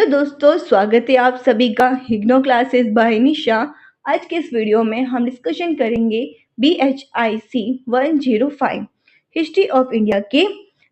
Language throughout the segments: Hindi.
हेलो दोस्तों, स्वागत है आप सभी का हिग्नो क्लासेस बाय निशा। आज के इस वीडियो में हम डिस्कशन करेंगे BHIC 105 हिस्ट्री ऑफ इंडिया के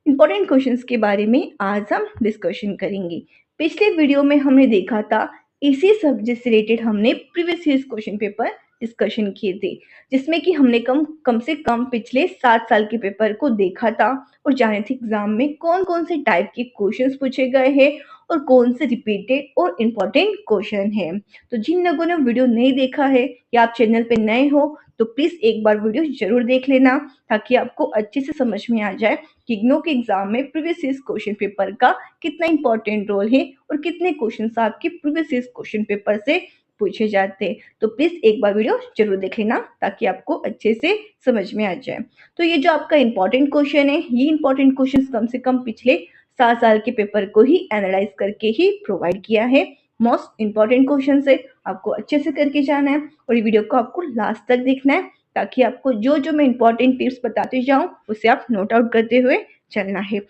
इम्पोर्टेंट क्वेश्चंस के बारे में आज हम डिस्कशन करेंगे। पिछले वीडियो में हमने देखा था इसी सब्जेक्ट से रिलेटेड हमने previous year question paper discussion किए थे, जिसमें कि हमने कम से कम पिछले 7 साल के पेपर को देखा था और जाने थे एग्जाम में कौन कौन से टाइप के क्वेश्चंस पूछे गए हैं और कौन से रिपीटेड और इम्पोर्टेंट क्वेश्चन है। तो जिन लोगों ने वीडियो नहीं देखा है या आप चैनल पे नए हो तो प्लीज एक बार वीडियो जरूर देख लेना, ताकि आपको अच्छे से समझ में आ जाए कि इग्नो के एग्जाम में प्रीवियस ईयर क्वेश्चन पेपर का कितना इंपॉर्टेंट रोल है और कितने क्वेश्चन आपके प्रीवियस ईयर क्वेश्चन पेपर से पूछे जाते हैं। तो प्लीज एक बार वीडियो जरूर देख लेना ताकि आपको अच्छे से समझ में आ जाए। तो ये जो आपका इंपॉर्टेंट क्वेश्चन है, ये इंपॉर्टेंट क्वेश्चन कम से कम पिछले 7 साल के पेपर को ही एनालाइज करके ही प्रोवाइड किया है। मोस्ट इंपॉर्टेंट क्वेश्चन है, आपको अच्छे से करके जाना है और ये वीडियो को आपको लास्ट तक देखना है, ताकि आपको जो जो मैं इंपॉर्टेंट टिप्स बताते जाऊं उसे आप नोट आउट करते हुए चलना है।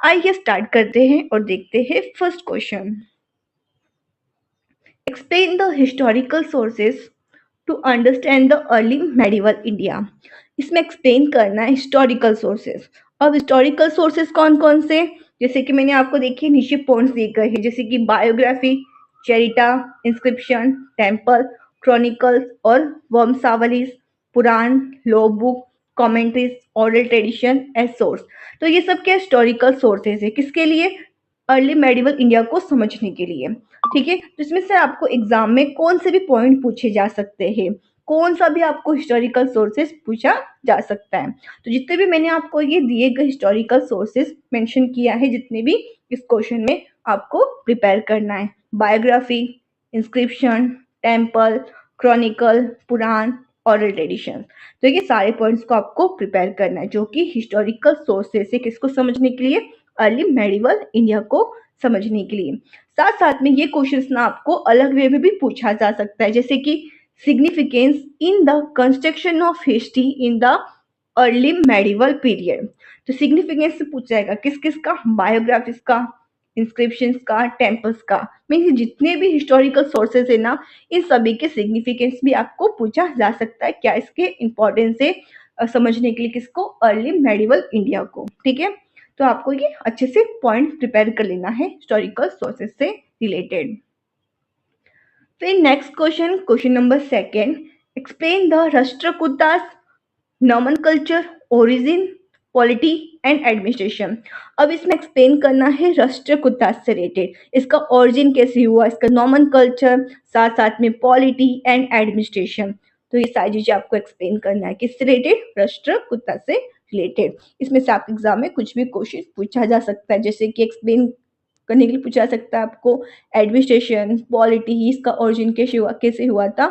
आइए स्टार्ट करते हैं और देखते हैं first question. Explain the historical sources to understand the early medieval India. इसमें एक्सप्लेन करना है हिस्टोरिकल सोर्सेस। अब हिस्टोरिकल सोर्सेस कौन कौन से, जैसे कि मैंने आपको देखिए नीचे पॉइंट्स दिए गए हैं, जैसे कि बायोग्राफी, चेरिटा, इंस्क्रिप्शन, टेम्पल, क्रॉनिकल्स और वंशावलीज, purana, law book, commentaries, oral tradition as source. तो ये सब क्या हिस्टोरिकल सोर्सेज है, किसके लिए? अर्ली मेडिवल इंडिया को समझने के लिए। ठीक है, तो इसमें से आपको एग्जाम में कौन से भी पॉइंट पूछे जा सकते हैं, कौन सा भी आपको हिस्टोरिकल सोर्सेस पूछा जा सकता है। तो जितने भी मैंने आपको ये दिए गए हिस्टोरिकल सोर्सेस मेंशन किया है, जितने भी इस क्वेश्चन में आपको प्रिपेयर करना है, बायोग्राफी, इंस्क्रिप्शन, टेम्पल, क्रॉनिकल, पुराण, ओरल ट्रेडिशन, तो ये सारे पॉइंट्स को आपको प्रिपेयर करना है, जो कि हिस्टोरिकल सोर्सेस है, किसको समझने के लिए? अर्ली मेडिवल इंडिया को समझने के लिए। साथ साथ में ये क्वेश्चंस ना आपको अलग वे में भी पूछा जा सकता है, जैसे कि significance in the construction of history in the early medieval period. तो सिग्निफिकेंस से पूछा जाएगा किस किस का? बायोग्राफीज का, इंस्क्रिप्शंस का, टेम्पल्स का, मीन जितने भी हिस्टोरिकल सोर्सेस है ना, इन सभी के सिग्निफिकेंस भी आपको पूछा जा सकता है। क्या इसके इंपॉर्टेंस है समझने के लिए किसको? अर्ली मेडिवल इंडिया को। ठीक है, तो आपको ये अच्छे से पॉइंट प्रिपेयर कर लेना है हिस्टोरिकल सोर्सेस से रिलेटेड। फिर next question, question number second, explain the Rashtrakutas nomenclature, origin, polity and administration. अब इसमें एक्सप्लेन करना है राष्ट्रकूटास से रिलेटेड, इसका ओरिजिन कैसे हुआ, इसका नॉमेनकल्चर, साथ साथ में पॉलिटी एंड एडमिनिस्ट्रेशन। तो ये सारी चीजें आपको एक्सप्लेन करना है, किससे रिलेटेड? राष्ट्रकूटा से रिलेटेड। इसमें से आप एग्जाम में कुछ भी क्वेश्चन पूछा जा सकता है, जैसे कि एक्सप्लेन करने के लिए पूछा सकता है आपको एडमिनिस्ट्रेशन, पॉलिटी, इसका ओरिजिन कैसे हुआ था।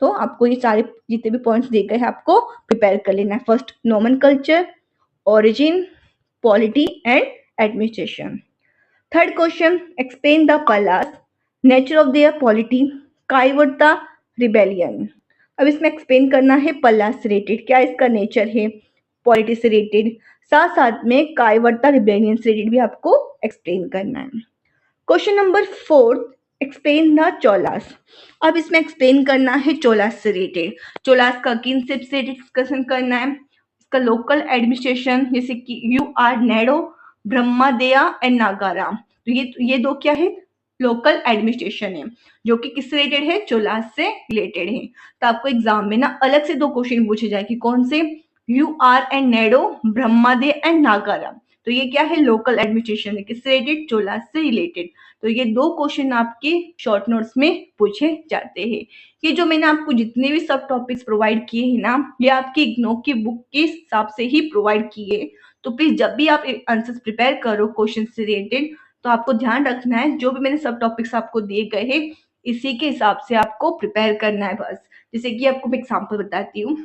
तो आपको ये सारे जितने भी पॉइंट्स दिए गए हैं आपको प्रिपेयर कर लेना है। First nomenclature, origin, polity and administration. Third question, explain the Palas, nature of their polity, Kaivarta rebellion. अब इसमें एक्सप्लेन करना है पल्लास से रिलेटेड, क्या इसका नेचर है, पॉलिटी से रिलेटेड, साथ साथ में कायवर्ता रिबेलियन से रिलेटेड भी आपको एक्सप्लेन करना है। Question number fourth, explain the Cholas. अब इसमें एक्सप्लेन करना है चोलास से रिलेटेड, चोलास का किंगशिप से डिस्कशन करना है, इसका लोकल एडमिनिस्ट्रेशन, जैसे कि यू आर नेडो, ब्रह्मादेया एंड नागारा। तो ये दो क्या है? लोकल एडमिनिस्ट्रेशन है, जो कि किससे रिलेटेड है? चोलास से रिलेटेड है। तो आपको एग्जाम में ना अलग से दो क्वेश्चन पूछे जाए कि कौन से? You are and Nadu, Brahmadeya and नागारा। तो ये क्या है? लोकल एडमिनिस्ट्रेशन है, किससे रिलेटेड? चोलास से रिलेटेड। तो ये दो क्वेश्चन आपके शॉर्ट नोट्स में पूछे जाते हैं। ये जो मैंने आपको जितने भी सब टॉपिक्स प्रोवाइड किए हैं ना, ये आपकी इग्नो की बुक के हिसाब से ही प्रोवाइड किए। तो प्लीज जब भी आप आंसर्स प्रिपेयर करो क्वेश्चन से रिलेटेड, तो आपको ध्यान रखना है जो भी मैंने सब टॉपिक्स आपको दिए गए हैं इसी के हिसाब से आपको प्रिपेयर करना है बस। जैसे कि आपको मैं एग्जाम्पल बताती हूँ,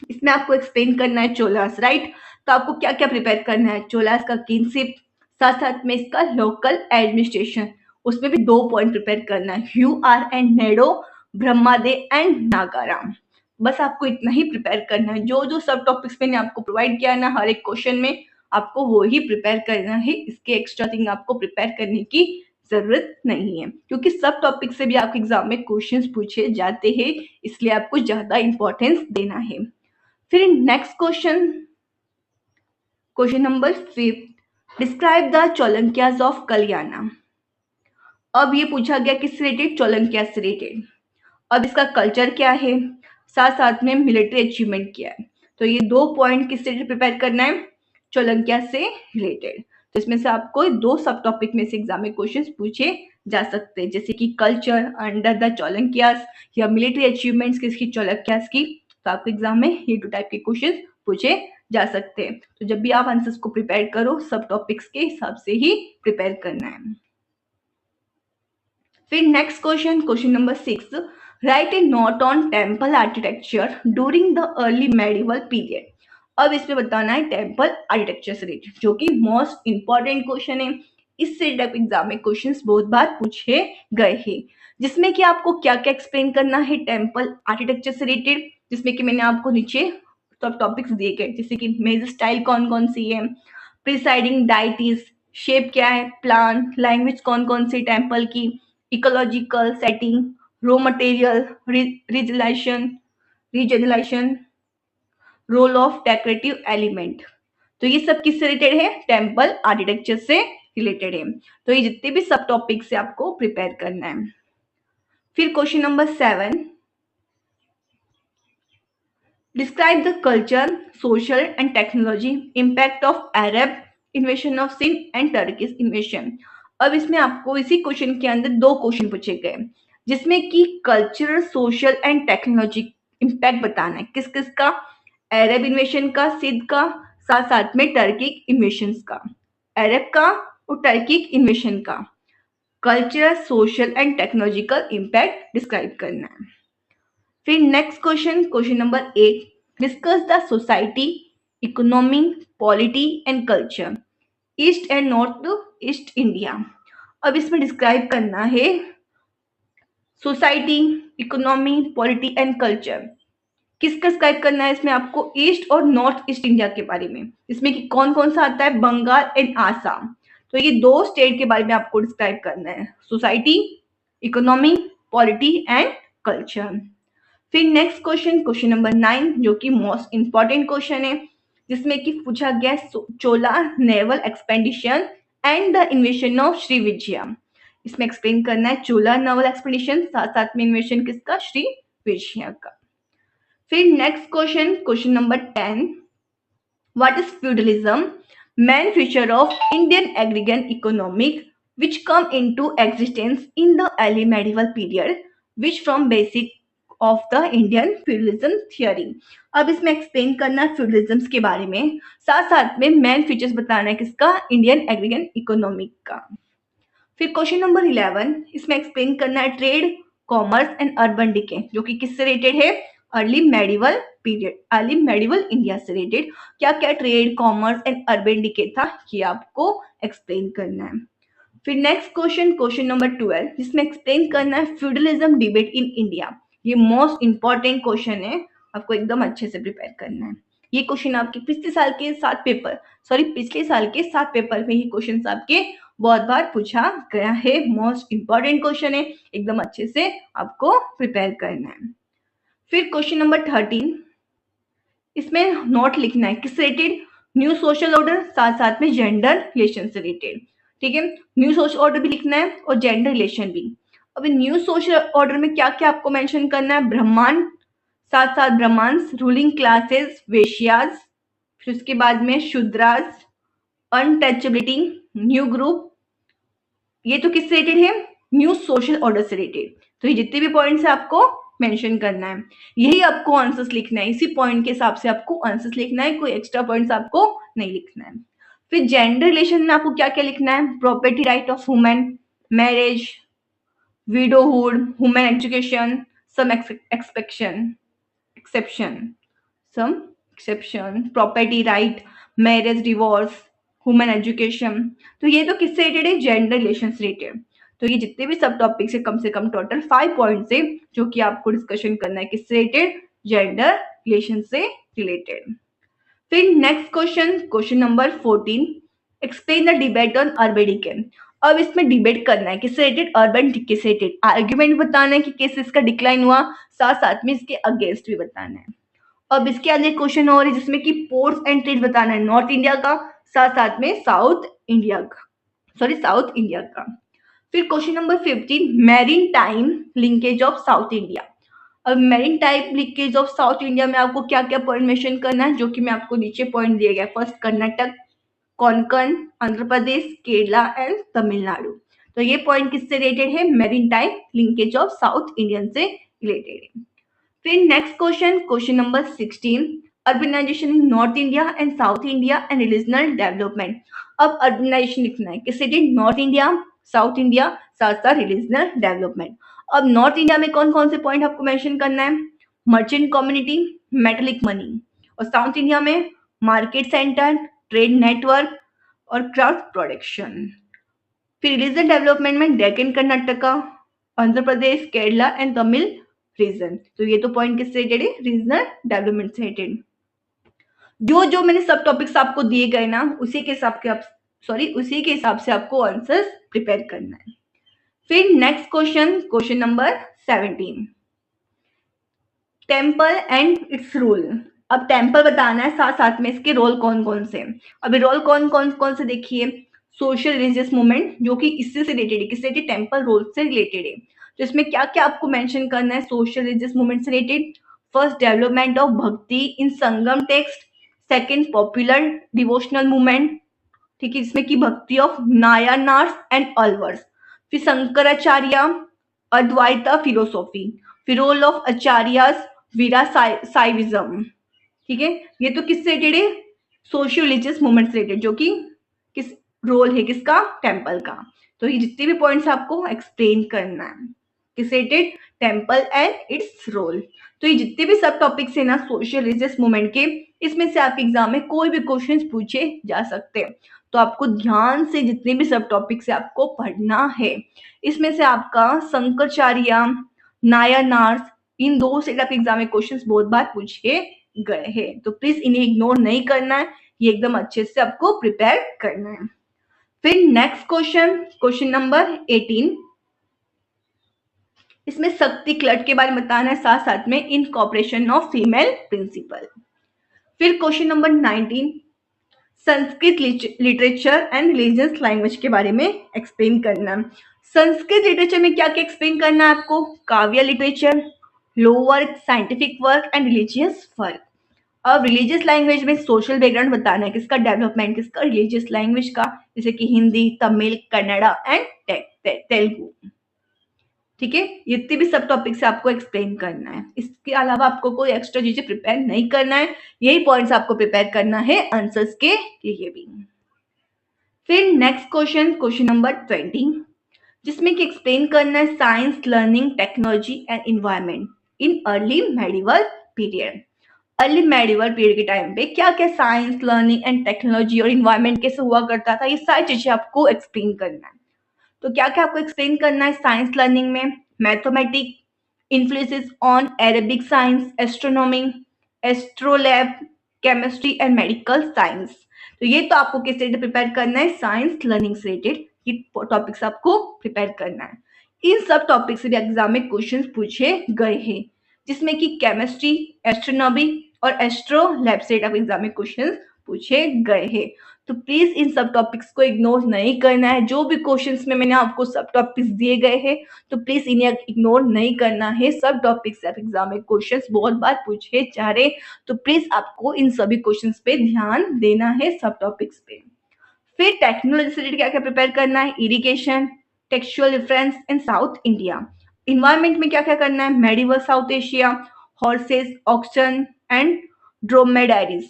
इसमें आपको एक्सप्लेन करना है चोलास, राइट? तो आपको क्या क्या प्रिपेयर करना है? चोलास का किंगशिप, साथ साथ में इसका लोकल एडमिनिस्ट्रेशन, उसमें भी 2 पॉइंट प्रिपेयर करना है, Ur and Nadu, Brahmadeya and Nagaram. बस आपको इतना ही प्रिपेयर करना है। जो जो सब टॉपिक्स मैंने आपको प्रोवाइड किया है ना हर एक क्वेश्चन में, आपको वो ही प्रिपेयर करना है, इसके एक्स्ट्रा थिंग आपको प्रिपेयर करने की जरूरत नहीं है, क्योंकि सब टॉपिक से भी आपके एग्जाम में क्वेश्चंस पूछे जाते हैं, इसलिए आपको ज्यादा इंपॉर्टेंस देना है। फिर next question, question number 5, describe the Chalukyas of Kalyana. अब ये पूछा गया किस रिलेटेड, चोलंकिया से रिलेटेड। अब इसका कल्चर क्या है, साथ साथ में मिलिट्री अचीवमेंट क्या है। तो ये 2 पॉइंट किस रिलेटेड प्रिपेयर करना है, चोलंकिया से रिलेटेड। तो इसमें से आपको 2 सब टॉपिक में से एग्जाम में क्वेश्चंस पूछे जा सकते हैं, जैसे कि कल्चर अंडर द चोलंकियास या मिलिट्री अचीवमेंट्स किसकी, चोलंकियास की। तो आपके एग्जाम में ये 2 टाइप के क्वेश्चन पूछे जा सकते हैं। तो जब भी आप आंसर्स को प्रिपेयर करो, सब टॉपिक्स के हिसाब से ही प्रिपेयर करना है। फिर next question, question number 6, right A note on temple architecture during the early medieval period. अब इसमें बताना है टेम्पल आर्किटेक्चर से रिलेटेड, जो कि मोस्ट इंपॉर्टेंट क्वेश्चन है। इससे एग्जाम में क्वेश्चंस बहुत बार पूछे गए हैं, जिसमें कि आपको क्या क्या एक्सप्लेन करना है टेम्पल आर्किटेक्चर से रिलेटेड, जिसमें कि मैंने आपको नीचे सब टॉपिक्स दिए गए, जैसे कि मेजर स्टाइल कौन कौन सी है, प्रिसाइडिंग डाइटीज, शेप क्या है, प्लान, लैंग्वेज कौन कौन सी टेम्पल की, ecological setting, raw material, regionalization, role of decorative element. तो ये सब किससे रिलेटेड है, टेम्पल आर्किटेक्चर से रिलेटेड है। तो ये जितने भी सब टॉपिक से आपको प्रिपेयर करना है। फिर question number 7, describe the culture, social and technology impact of Arab invasion of Sindh and Turkish invasion. अब इसमें आपको इसी क्वेश्चन के अंदर 2 क्वेश्चन पूछे गए, जिसमें कि cultural, social and technology impact बताना है, किस किस का, अरब इन्वेशन का, सिंध का, साथ साथ में टर्किक इन्वेशन का, अरब का और टर्किक इन्वेशन का cultural, social and technological impact describe करना है। फिर next question, question number 8, discuss the society, economy, polity and culture east and north east India. अब इसमें डिस्क्राइब करना है society, economy, polity and culture, किसका डिस्क्राइब करना है इसमें आपको, ईस्ट और नॉर्थ ईस्ट इंडिया के बारे में, इसमें कि कौन कौन सा आता है, बंगाल एंड आसाम। तो ये 2 स्टेट के बारे में आपको डिस्क्राइब करना है, society, economy, polity and culture. फिर नेक्स्ट क्वेश्चन, क्वेश्चन नंबर 9, जो कि मोस्ट इंपॉर्टेंट क्वेश्चन है, जिसमें कि पूछा गया Chola naval expedition and the invasion of Shri Vijaya. इसमें एक्सप्लेन करना है चोला नेवल एक्सपेडिशन, साथ साथ में इन्वेशन किसका, श्री विजया का। फिर next question, question number 10, what is feudalism, main feature of Indian aggregate economic which come into existence in the early medieval period, which from basic of the Indian feudalism theory। अब इसमें एक्सप्लेन करना है फ्यूडलिज्म के बारे में, साथ साथ में मेन फीचर्स बताना है किसका, इंडियन एग्रीगेट इकोनॉमिक का। फिर क्वेश्चन नंबर 11, इसमें एक्सप्लेन करना है trade, commerce and urban decay, जो कि किससे रिलेटेड है, early medieval period, early medieval India से रिलेटेड क्या क्या trade, commerce and urban decay था, ये आपको एक्सप्लेन करना है। फिर नेक्स्ट क्वेश्चन, क्वेश्चन नंबर 12, जिसमें एक्सप्लेन करना है फ्यूडलिज्म डिबेट इन इंडिया। ये मोस्ट इंपॉर्टेंट क्वेश्चन है, आपको एकदम अच्छे से प्रिपेयर करना है। ये क्वेश्चन आपके पिछले साल के 7 पेपर में ये क्वेश्चन आपके बहुत बार पूछा गया है, मोस्ट इंपॉर्टेंट क्वेश्चन है, एकदम अच्छे से आपको प्रिपेयर करना है। फिर क्वेश्चन नंबर 13, इसमें नोट लिखना है किस रिलेटेड, न्यू सोशल ऑर्डर, साथ साथ में जेंडर रिलेशन से रिलेटेड। ठीक है, न्यू सोशल ऑर्डर भी लिखना है और जेंडर रिलेशन भी। अब न्यू सोशल ऑर्डर में क्या क्या आपको मेंशन करना है, ब्राह्मण, साथ साथ ब्राह्मण्स, रूलिंग क्लासेस, वेश्याज, फिर उसके बाद में शूद्राज, अनटचेबिलिटी, न्यू ग्रुप, ये तो किससे रिलेटेड है, न्यू सोशल ऑर्डर से रिलेटेड। तो ये जितने भी पॉइंट्स है आपको मेंशन करना है, यही आपको आंसर्स लिखना है, इसी पॉइंट के हिसाब से आपको आंसर्स लिखना है, कोई एक्स्ट्रा पॉइंट्स आपको नहीं लिखना है। फिर जेंडर रिलेशन में आपको क्या क्या लिखना है, property right of women, marriage, widowhood, women education, some exception, property right, marriage, divorce, women education. तो ये तो किससे रिलेटेड है, जेंडर रिलेशन से रिलेटेड। तो ये जितने भी सब टॉपिक्स है, कम से कम टोटल 5 पॉइंट्स है, जो कि आपको डिस्कशन करना है, किससे रिलेटेड, जेंडर रिलेशन से रिलेटेड। फिर next question, question number 14, explain the debate on urban decay. अब इसमें डिबेट करना है किससे रिलेटेड, अर्बन किससे रिलेटेड, आर्ग्यूमेंट बताना है कि किस इसका डिक्लाइन हुआ, साथ साथ में इसके अगेंस्ट भी बताना है। अब इसके आगे क्वेश्चन और है जिसमें कि पोर्ट्स एंड ट्रेड बताना है नॉर्थ इंडिया का, साथ साथ में साउथ इंडिया का, साउथ इंडिया का। फिर question number 15, maritime linkage of south India. अब maritime linkage of south India में आपको क्या क्या पॉइंट मेंशन करना है, जो कि मैं आपको नीचे पॉइंट दिए गए। First Karnataka, Konkan, Andhra Pradesh, Kerala and Tamil Nadu. तो ये पॉइंट किससे रिलेटेड है, maritime linkage of South Indian से रिलेटेड है। फिर next question, question number 16, urbanization in North India and South India and regional development. अब अर्बनाइजेशन लिखना है किससे related, North India, South India, साथ साथ रीजनल डेवलपमेंट। अब नॉर्थ इंडिया में कौन कौन से पॉइंट आपको मेंशन करना है, मर्चेंट कम्युनिटी, मेटलिक मनी, और साउथ इंडिया में मार्केट सेंटर, ट्रेड नेटवर्क और क्राफ्ट प्रोडक्शन। फिर रीजनल डेवलपमेंट में डेक्कन कर्नाटका, आंध्र प्रदेश, केरला एंड तमिल रीजन। तो ये तो पॉइंट किससे रिलेटेड है, रीजनल डेवलपमेंट से रिलेटेड। जो जो मैंने सब टॉपिक्स आपको दिए गए ना, उसी के हिसाब से आपको आंसर्स प्रिपेयर करना है। फिर next question, question number 17, temple and its role. अब टेम्पल बताना है, साथ साथ में इसके रोल कौन कौन से। अभी रोल कौन कौन से देखिए, सोशल रिलीजियस मूवमेंट, जो कि इससे रिलेटेड है, किससे रिलेटेड, टेम्पल रोल से रिलेटेड है। तो इसमें क्या क्या आपको मेंशन करना है सोशल रिलीजियस मूवमेंट से related. First, development of bhakti in Sangam text. Second, popular devotional movement, ठीक है, जिसमें की भक्ति ऑफ नायनार्स एंड अलवर्स। फिर शंकराचार्य, अद्वैता फिलोसॉफी। फिर रोल ऑफ आचार्यस, वीरा साइविज्म। ठीक है, ये तो किससे रिलेटेड है, सोशियो रिलीजियस मूवमेंट से रिलेटेड, जो कि किस रोल है किसका, टेम्पल का। तो ये जितने भी पॉइंट्स आपको एक्सप्लेन करना है किससे related, temple and its role. तो ये जितने भी सब टॉपिक्स है ना सोशियल रिलीजियस मूवमेंट के, इसमें से आप एग्जाम में कोई भी क्वेश्चन पूछे जा सकते हैं। तो आपको ध्यान से जितने भी सब टॉपिक्स है आपको पढ़ना है। इसमें से आपका शंकराचार्य, नायनार्स, इन दो सेट ऑफ एग्जाम में क्वेश्चंस बहुत बार पूछे गए हैं। तो प्लीज इन्हें इग्नोर नहीं करना है, ये एकदम अच्छे से आपको प्रिपेयर करना है। फिर नेक्स्ट क्वेश्चन, क्वेश्चन नंबर 18, इसमें शक्ति क्लट के बारे में बताना है, साथ साथ में इनकॉर्पोरेशन ऑफ फीमेल प्रिंसिपल। फिर question number 19, Sanskrit literature and religious language के बारे में एक्सप्लेन करना है। संस्कृत लिटरेचर में क्या क्या एक्सप्लेन करना है आपको, काव्य literature, low work, scientific work and religious work. अब रिलीजियस लैंग्वेज में सोशल बैकग्राउंड बताना है, किसका डेवलपमेंट, किसका, रिलीजियस लैंग्वेज का, जैसे कि हिंदी, तमिल, कन्नड़ा एंड तेलुगु। ठीक है, जितने भी सब टॉपिक से आपको एक्सप्लेन करना है, इसके अलावा आपको कोई एक्स्ट्रा चीजें प्रिपेयर नहीं करना है, यही पॉइंट्स आपको प्रिपेयर करना है आंसर्स के लिए भी। फिर नेक्स्ट क्वेश्चन, क्वेश्चन नंबर 20, जिसमें कि एक्सप्लेन करना है science, learning, technology and environment in early medieval period. Early medieval period के टाइम पे क्या क्या साइंस, लर्निंग एंड टेक्नोलॉजी और इन्वायरमेंट कैसे हुआ करता था, ये सारी चीजें आपको एक्सप्लेन करना है। तो क्या क्या आपको एक्सप्लेन करना है, साइंस लर्निंग में mathematics, influences on Arabic science, astronomy, astrolabe, chemistry and medical science. तो ये तो आपको किस रिलेटेड प्रिपेयर करना है, साइंस लर्निंग से रिलेटेड ये टॉपिक्स आपको प्रिपेयर करना है। इन सब टॉपिक से भी एग्जाम में क्वेश्चंस पूछे गए हैं, जिसमें कि केमिस्ट्री, एस्ट्रोनॉमी और एस्ट्रो लैब से एग्जाम में क्वेश्चंस पूछे गए हैं। तो प्लीज इन सब टॉपिक्स को इग्नोर नहीं करना है। जो भी क्वेश्चंस में मैंने आपको सब टॉपिक्स दिए गए हैं, तो प्लीज इन्हें इग्नोर नहीं करना है। सब टॉपिक्स से एग्जाम में क्वेश्चंस बहुत बार पूछे जा रहे, तो प्लीज आपको इन सभी क्वेश्चंस पे ध्यान देना है, सब टॉपिक्स पे। फिर टेक्नोलॉजी से रिलेटेड क्या क्या प्रिपेयर करना है, irrigation, textual difference in south India. Environment में क्या क्या करना है, medieval south Asia, horses, oxen and dromedaries.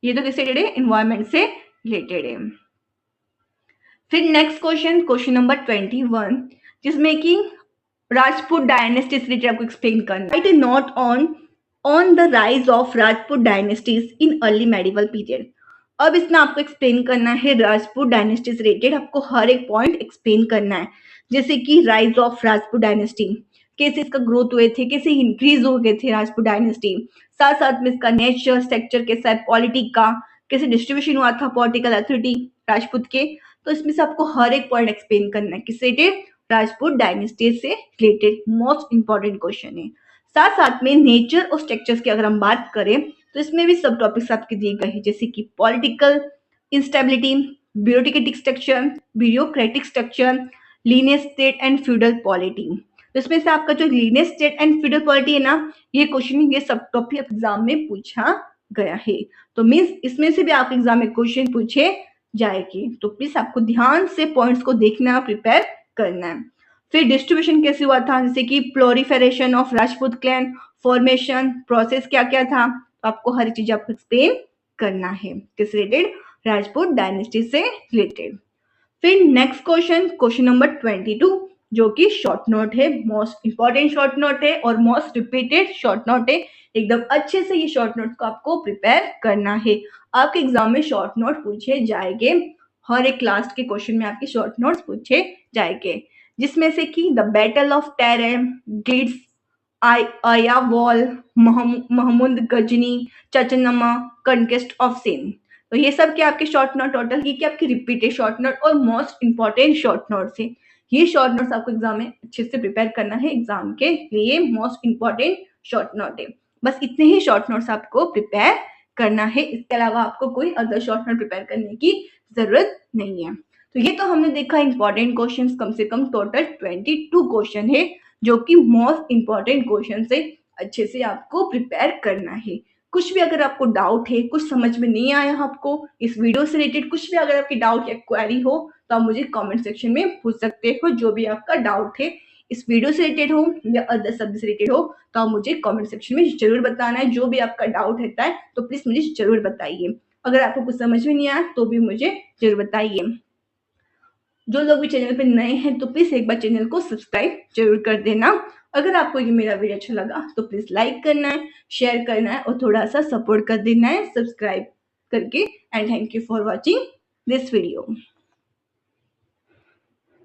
ये तो किससे रिलेटेड है, इन्वायरमेंट से रिलेटेड है। फिर नेक्स्ट क्वेश्चन, क्वेश्चन नंबर 21, जिसमें कि राजपूत डायनेस्टी से रिलेटेड आपको एक्सप्लेन करना है। Right A note on the rise of Rajput dynasties in early medieval period. अब इसमें आपको एक्सप्लेन करना है राजपूत डायनेस्टी से रिलेटेड, आपको हर एक पॉइंट एक्सप्लेन करना है, जैसे कि राइज ऑफ राजपूत डायनेस्टी, कैसे इसका ग्रोथ हुए थे, कैसे इंक्रीज हो गए थे राजपूत डायनेस्टी, साथ साथ में इसका नेचर, स्ट्रक्चर कैसा है, पॉलिटिक का कैसे डिस्ट्रीब्यूशन हुआ था, पॉलिटिकल अथॉरिटी राजपूत के। तो इसमें से आपको हर एक पॉइंट एक्सप्लेन करना है, किससे रिलेटेड, राजपूत डायनेस्टी से रिलेटेड, मोस्ट इंपॉर्टेंट क्वेश्चन है। साथ साथ में नेचर और स्ट्रक्चर्स की अगर हम बात करें तो इसमें भी सब टॉपिक्स आपके दिए गए हैं, जैसे कि political instability, bureaucratic structure, bureaucratic structure, linear state and feudal polity. तो इसमें से आपका जो linear state and feudal polity है ना, ये क्वेश्चन ये सब टॉपिक एग्जाम में पूछा गया है। तो मीन्स इसमें से भी आपके एग्जाम में क्वेश्चन पूछे जाएंगे, तो प्लीज आपको ध्यान से पॉइंट्स को देखना, प्रिपेयर करना है। फिर डिस्ट्रीब्यूशन कैसे हुआ था, जैसे कि proliferation of Rajput clan, formation process क्या क्या था, तो आपको हर चीज आपको एक्सप्लेन करना है, किस रिलेटेड, राजपूत डायनेस्टी से रिलेटेड। फिर नेक्स्ट क्वेश्चन, क्वेश्चन नंबर 22, जो कि शॉर्ट नोट है, मोस्ट इंपॉर्टेंट शॉर्ट नोट है और मोस्ट रिपीटेड शॉर्ट नोट है। एकदम अच्छे से ये शॉर्ट नोट को आपको प्रिपेयर करना है। आपके एग्जाम में शॉर्ट नोट पूछे जाएंगे, हर एक लास्ट के क्वेश्चन में आपके शॉर्ट नोट्स पूछे जाएंगे, जिसमें से कि द बैटल ऑफ टेरेम, गिड्स, आया वॉल, महमूद गजनी, चचनमा, कॉन्क्वेस्ट ऑफ सिंध। तो ये सब क्या आपके शॉर्ट नोट, टोटल ये क्या आपके रिपीटेड शॉर्ट नोट और मोस्ट इंपॉर्टेंट शॉर्ट नोट्स है। ये शॉर्ट नोट्स आपको एग्जाम में अच्छे से प्रिपेयर करना है, एग्जाम के लिए मोस्ट इंपॉर्टेंट शॉर्ट नोट है। बस इतने ही शॉर्ट नोट्स आपको प्रिपेयर करना है, इसके अलावा आपको कोई अदर शॉर्ट नोट प्रिपेयर करने की जरूरत नहीं है। तो ये तो हमने देखा इंपॉर्टेंट क्वेश्चंस, कम से कम टोटल 22 क्वेश्चन है, जो कि मोस्ट इंपॉर्टेंट क्वेश्चन से अच्छे से आपको प्रिपेयर करना है। कुछ भी अगर आपको डाउट है, कुछ समझ में नहीं आया आपको इस वीडियो से रिलेटेड, कुछ भी अगर आपकी डाउट या क्वेरी हो तो आप मुझे कमेंट सेक्शन में पूछ सकते हो। जो भी आपका डाउट है इस वीडियो से रिलेटेड हो या अदर सब्जेक्ट से रिलेटेड हो, तो आप मुझे कमेंट सेक्शन में जरूर बताना है। जो भी आपका डाउट रहता है तो प्लीज मुझे जरूर बताइए। अगर आपको कुछ समझ में नहीं आया तो भी मुझे जरूर बताइए। जो लोग भी चैनल पे नए हैं तो प्लीज एक बार चैनल को सब्सक्राइब जरूर कर देना। अगर आपको ये मेरा वीडियो अच्छा लगा तो प्लीज लाइक करना है, शेयर करना है और थोड़ा सा सपोर्ट कर देना है सब्सक्राइब करके। And thank you for watching this video.